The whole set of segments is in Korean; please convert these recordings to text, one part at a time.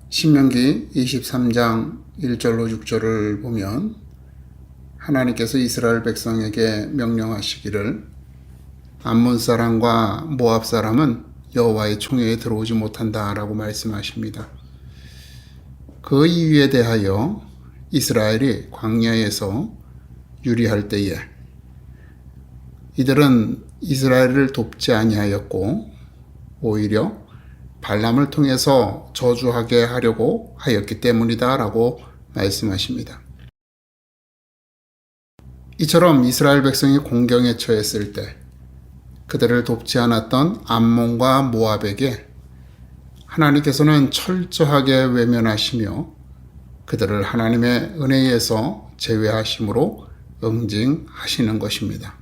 신명기 23장 1절로 6절을 보면 하나님께서 이스라엘 백성에게 명령하시기를 암몬 사람과 모압 사람은 여호와의 총회에 들어오지 못한다 라고 말씀하십니다. 그 이유에 대하여 이스라엘이 광야에서 유리할 때에 이들은 이스라엘을 돕지 아니하였고 오히려 발람을 통해서 저주하게 하려고 하였기 때문이다 라고 말씀하십니다. 이처럼 이스라엘 백성이 공경에 처했을 때 그들을 돕지 않았던 암몬과 모압에게 하나님께서는 철저하게 외면하시며 그들을 하나님의 은혜에서 제외하심으로 응징하시는 것입니다.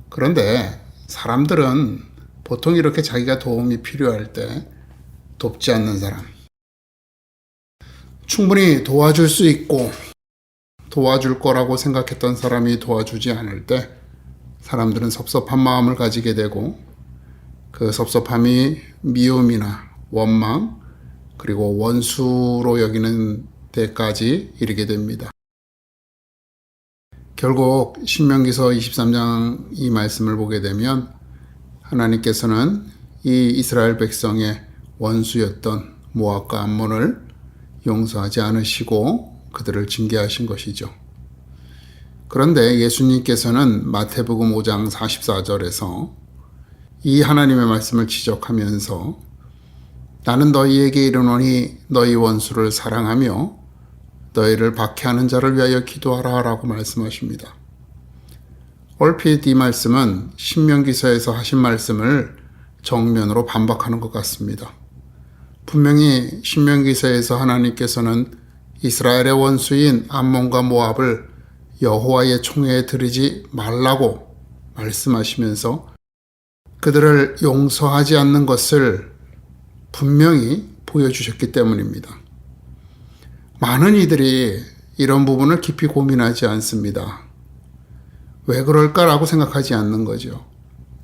그런데 사람들은 보통 이렇게 자기가 도움이 필요할 때 돕지 않는 사람, 충분히 도와줄 수 있고 도와줄 거라고 생각했던 사람이 도와주지 않을 때 사람들은 섭섭한 마음을 가지게 되고 그 섭섭함이 미움이나 원망 그리고 원수로 여기는 데까지 이르게 됩니다. 결국 신명기서 23장 이 말씀을 보게 되면 하나님께서는 이 이스라엘 백성의 원수였던 모압과 암몬을 용서하지 않으시고 그들을 징계하신 것이죠. 그런데 예수님께서는 마태복음 5장 44절에서 이 하나님의 말씀을 지적하면서 나는 너희에게 이르노니 너희 원수를 사랑하며 너희를 박해하는 자를 위하여 기도하라 라고 말씀하십니다. 얼핏 이 말씀은 신명기서에서 하신 말씀을 정면으로 반박하는 것 같습니다. 분명히 신명기서에서 하나님께서는 이스라엘의 원수인 암몬과 모압을 여호와의 총회에 들이지 말라고 말씀하시면서 그들을 용서하지 않는 것을 분명히 보여주셨기 때문입니다. 많은 이들이 이런 부분을 깊이 고민하지 않습니다. 왜 그럴까라고 생각하지 않는 거죠.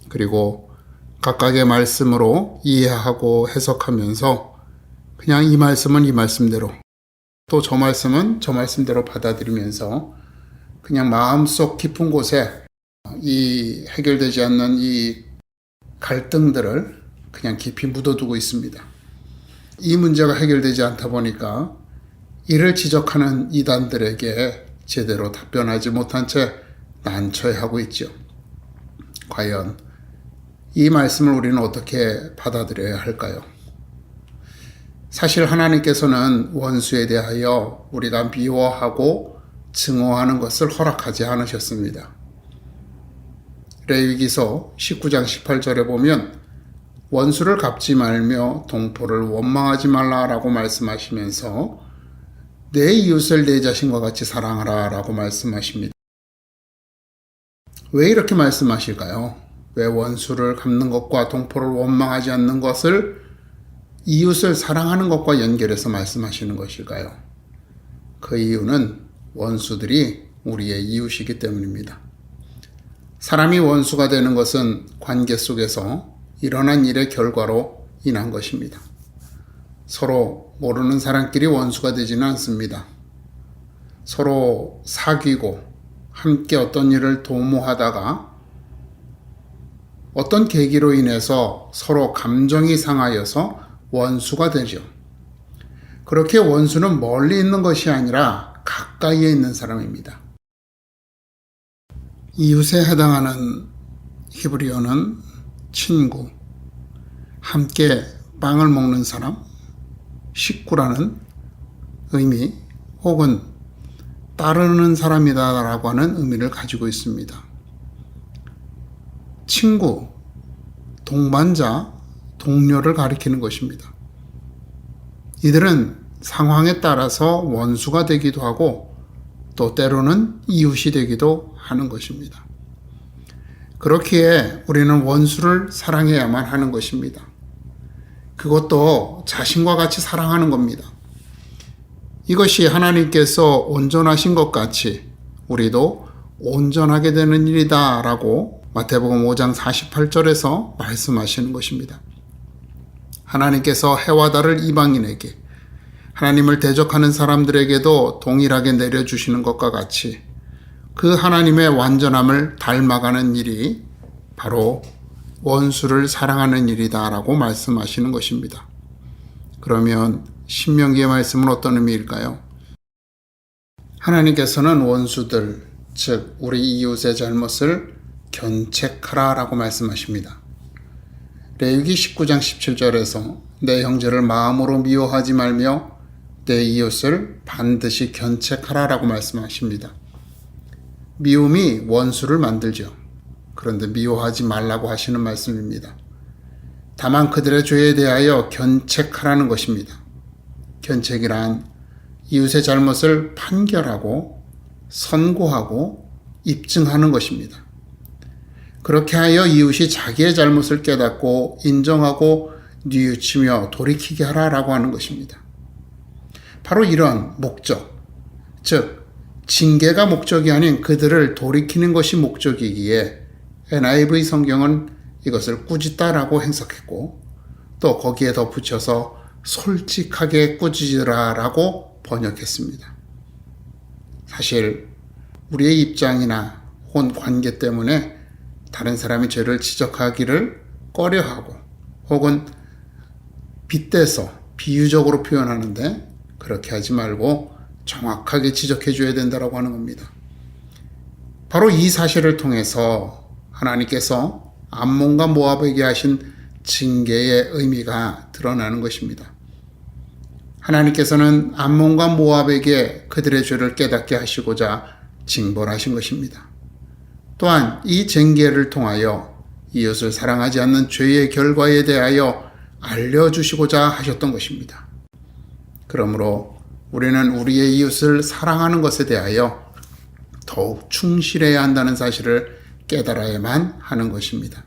그리고 각각의 말씀으로 이해하고 해석하면서 그냥 이 말씀은 이 말씀대로 또 저 말씀은 저 말씀대로 받아들이면서 그냥 마음속 깊은 곳에 이 해결되지 않는 이 갈등들을 그냥 깊이 묻어두고 있습니다. 이 문제가 해결되지 않다 보니까 이를 지적하는 이단들에게 제대로 답변하지 못한 채 난처해하고 있죠. 과연 이 말씀을 우리는 어떻게 받아들여야 할까요? 사실 하나님께서는 원수에 대하여 우리가 미워하고 증오하는 것을 허락하지 않으셨습니다. 레위기서 19장 18절에 보면 원수를 갚지 말며 동포를 원망하지 말라라고 말씀하시면서 내 이웃을 내 자신과 같이 사랑하라 라고 말씀하십니다. 왜 이렇게 말씀하실까요? 왜 원수를 갚는 것과 동포를 원망하지 않는 것을 이웃을 사랑하는 것과 연결해서 말씀하시는 것일까요? 그 이유는 원수들이 우리의 이웃이기 때문입니다. 사람이 원수가 되는 것은 관계 속에서 일어난 일의 결과로 인한 것입니다. 서로 모르는 사람끼리 원수가 되지는 않습니다. 서로 사귀고 함께 어떤 일을 도모하다가 어떤 계기로 인해서 서로 감정이 상하여서 원수가 되죠. 그렇게 원수는 멀리 있는 것이 아니라 가까이에 있는 사람입니다. 이웃에 해당하는 히브리어는 친구, 함께 빵을 먹는 사람, 식구라는 의미 혹은 따르는 사람이다 라고 하는 의미를 가지고 있습니다. 친구, 동반자, 동료를 가리키는 것입니다. 이들은 상황에 따라서 원수가 되기도 하고 또 때로는 이웃이 되기도 하는 것입니다. 그렇기에 우리는 원수를 사랑해야만 하는 것입니다. 그것도 자신과 같이 사랑하는 겁니다. 이것이 하나님께서 온전하신 것 같이 우리도 온전하게 되는 일이다 라고 마태복음 5장 48절에서 말씀하시는 것입니다. 하나님께서 해와 달을 이방인에게, 하나님을 대적하는 사람들에게도 동일하게 내려주시는 것과 같이 그 하나님의 완전함을 닮아가는 일이 바로 원수를 사랑하는 일이다라고 말씀하시는 것입니다. 그러면 신명기의 말씀은 어떤 의미일까요? 하나님께서는 원수들, 즉 우리 이웃의 잘못을 견책하라라고 말씀하십니다. 레위기 19장 17절에서 내 형제를 마음으로 미워하지 말며 내 이웃을 반드시 견책하라라고 말씀하십니다. 미움이 원수를 만들죠. 그런데 미워하지 말라고 하시는 말씀입니다. 다만 그들의 죄에 대하여 견책하라는 것입니다. 견책이란 이웃의 잘못을 판결하고 선고하고 입증하는 것입니다. 그렇게 하여 이웃이 자기의 잘못을 깨닫고 인정하고 뉘우치며 돌이키게 하라라고 하는 것입니다. 바로 이런 목적, 즉 징계가 목적이 아닌 그들을 돌이키는 것이 목적이기에 NIV 성경은 이것을 꾸짖다라고 해석했고 또 거기에 덧붙여서 솔직하게 꾸짖으라라고 번역했습니다. 사실 우리의 입장이나 혹은 관계 때문에 다른 사람이 죄를 지적하기를 꺼려하고 혹은 빗대서 비유적으로 표현하는데 그렇게 하지 말고 정확하게 지적해 줘야 된다고 하는 겁니다. 바로 이 사실을 통해서 하나님께서 암몬과 모압에게 하신 징계의 의미가 드러나는 것입니다. 하나님께서는 암몬과 모압에게 그들의 죄를 깨닫게 하시고자 징벌하신 것입니다. 또한 이 징계를 통하여 이웃을 사랑하지 않는 죄의 결과에 대하여 알려주시고자 하셨던 것입니다. 그러므로 우리는 우리의 이웃을 사랑하는 것에 대하여 더욱 충실해야 한다는 사실을 깨달아야만 하는 것입니다.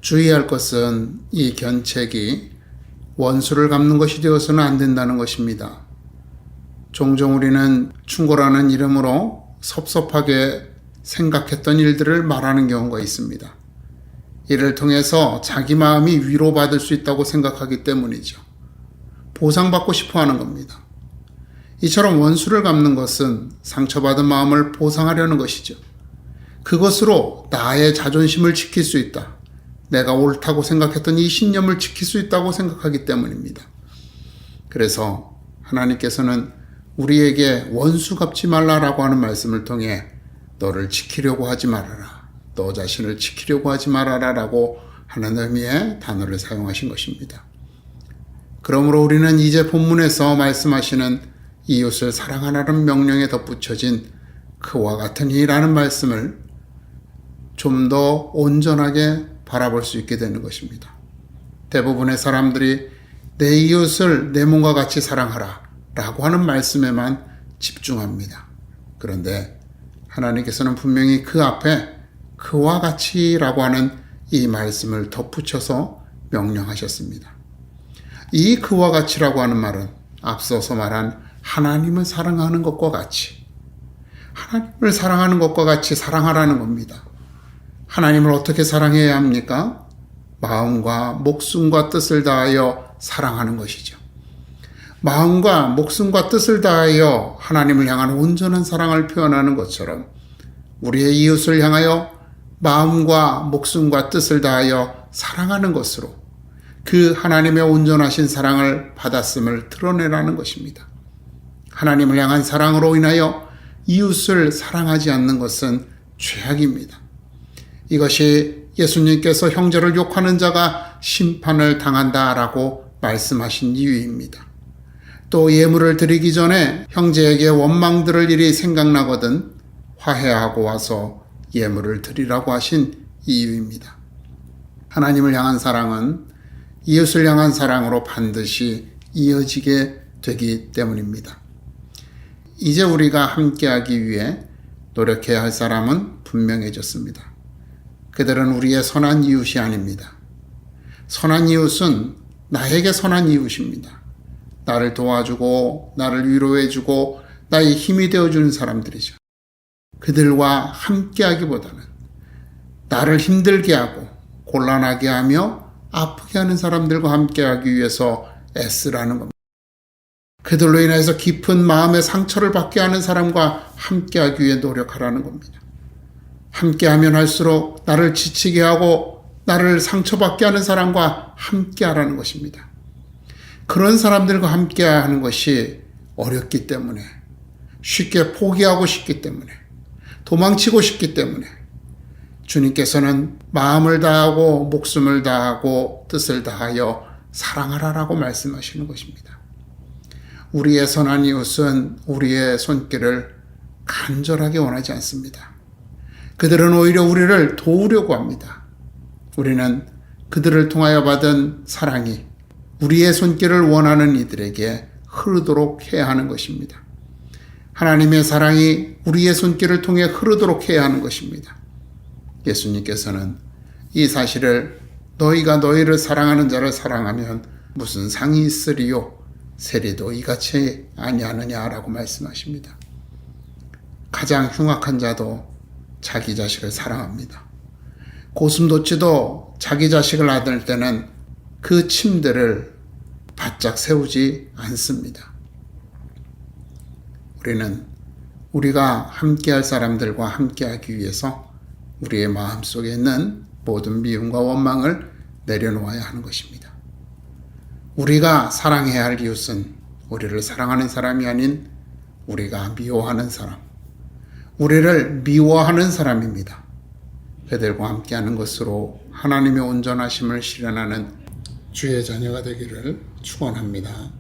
주의할 것은 이 견책이 원수를 갚는 것이 되어서는 안 된다는 것입니다. 종종 우리는 충고라는 이름으로 섭섭하게 생각했던 일들을 말하는 경우가 있습니다. 이를 통해서 자기 마음이 위로받을 수 있다고 생각하기 때문이죠. 보상받고 싶어 하는 겁니다. 이처럼 원수를 갚는 것은 상처받은 마음을 보상하려는 것이죠. 그것으로 나의 자존심을 지킬 수 있다. 내가 옳다고 생각했던 이 신념을 지킬 수 있다고 생각하기 때문입니다. 그래서 하나님께서는 우리에게 원수 갚지 말라라고 하는 말씀을 통해 너를 지키려고 하지 말아라. 너 자신을 지키려고 하지 말아라라고 하는 의미의 단어를 사용하신 것입니다. 그러므로 우리는 이제 본문에서 말씀하시는 이웃을 사랑하라는 명령에 덧붙여진 그와 같은 이라는 말씀을 좀 더 온전하게 바라볼 수 있게 되는 것입니다. 대부분의 사람들이 내 이웃을 내 몸과 같이 사랑하라 라고 하는 말씀에만 집중합니다. 그런데 하나님께서는 분명히 그 앞에 그와 같이 라고 하는 이 말씀을 덧붙여서 명령하셨습니다. 이 그와 같이라고 하는 말은 앞서서 말한 하나님을 사랑하는 것과 같이, 하나님을 사랑하는 것과 같이 사랑하라는 겁니다. 하나님을 어떻게 사랑해야 합니까? 마음과 목숨과 뜻을 다하여 사랑하는 것이죠. 마음과 목숨과 뜻을 다하여 하나님을 향한 온전한 사랑을 표현하는 것처럼 우리의 이웃을 향하여 마음과 목숨과 뜻을 다하여 사랑하는 것으로 그 하나님의 온전하신 사랑을 받았음을 드러내라는 것입니다. 하나님을 향한 사랑으로 인하여 이웃을 사랑하지 않는 것은 죄악입니다. 이것이 예수님께서 형제를 욕하는 자가 심판을 당한다라고 말씀하신 이유입니다. 또 예물을 드리기 전에 형제에게 원망 들을 일이 생각나거든 화해하고 와서 예물을 드리라고 하신 이유입니다. 하나님을 향한 사랑은 이웃을 향한 사랑으로 반드시 이어지게 되기 때문입니다. 이제 우리가 함께하기 위해 노력해야 할 사람은 분명해졌습니다. 그들은 우리의 선한 이웃이 아닙니다. 선한 이웃은 나에게 선한 이웃입니다. 나를 도와주고 나를 위로해주고 나의 힘이 되어주는 사람들이죠. 그들과 함께하기보다는 나를 힘들게 하고 곤란하게 하며 아프게 하는 사람들과 함께하기 위해서 애쓰라는 겁니다. 그들로 인해서 깊은 마음의 상처를 받게 하는 사람과 함께하기 위해 노력하라는 겁니다. 함께하면 할수록 나를 지치게 하고 나를 상처받게 하는 사람과 함께하라는 것입니다. 그런 사람들과 함께하는 것이 어렵기 때문에, 쉽게 포기하고 싶기 때문에, 도망치고 싶기 때문에 주님께서는 마음을 다하고 목숨을 다하고 뜻을 다하여 사랑하라라고 말씀하시는 것입니다. 우리의 선한 이웃은 우리의 손길을 간절하게 원하지 않습니다. 그들은 오히려 우리를 도우려고 합니다. 우리는 그들을 통하여 받은 사랑이 우리의 손길을 원하는 이들에게 흐르도록 해야 하는 것입니다. 하나님의 사랑이 우리의 손길을 통해 흐르도록 해야 하는 것입니다. 예수님께서는 이 사실을 너희가 너희를 사랑하는 자를 사랑하면 무슨 상이 있으리요 세리도 이같이 아니하느냐라고 말씀하십니다. 가장 흉악한 자도 자기 자식을 사랑합니다. 고슴도치도 자기 자식을 안을 때는 그 침대를 바짝 세우지 않습니다. 우리는 우리가 함께할 사람들과 함께하기 위해서 우리의 마음속에 있는 모든 미움과 원망을 내려놓아야 하는 것입니다. 우리가 사랑해야 할 이웃은 우리를 사랑하는 사람이 아닌 우리가 미워하는 사람, 우리를 미워하는 사람입니다. 그들과 함께하는 것으로 하나님의 온전하심을 실현하는 주의 자녀가 되기를 축원합니다.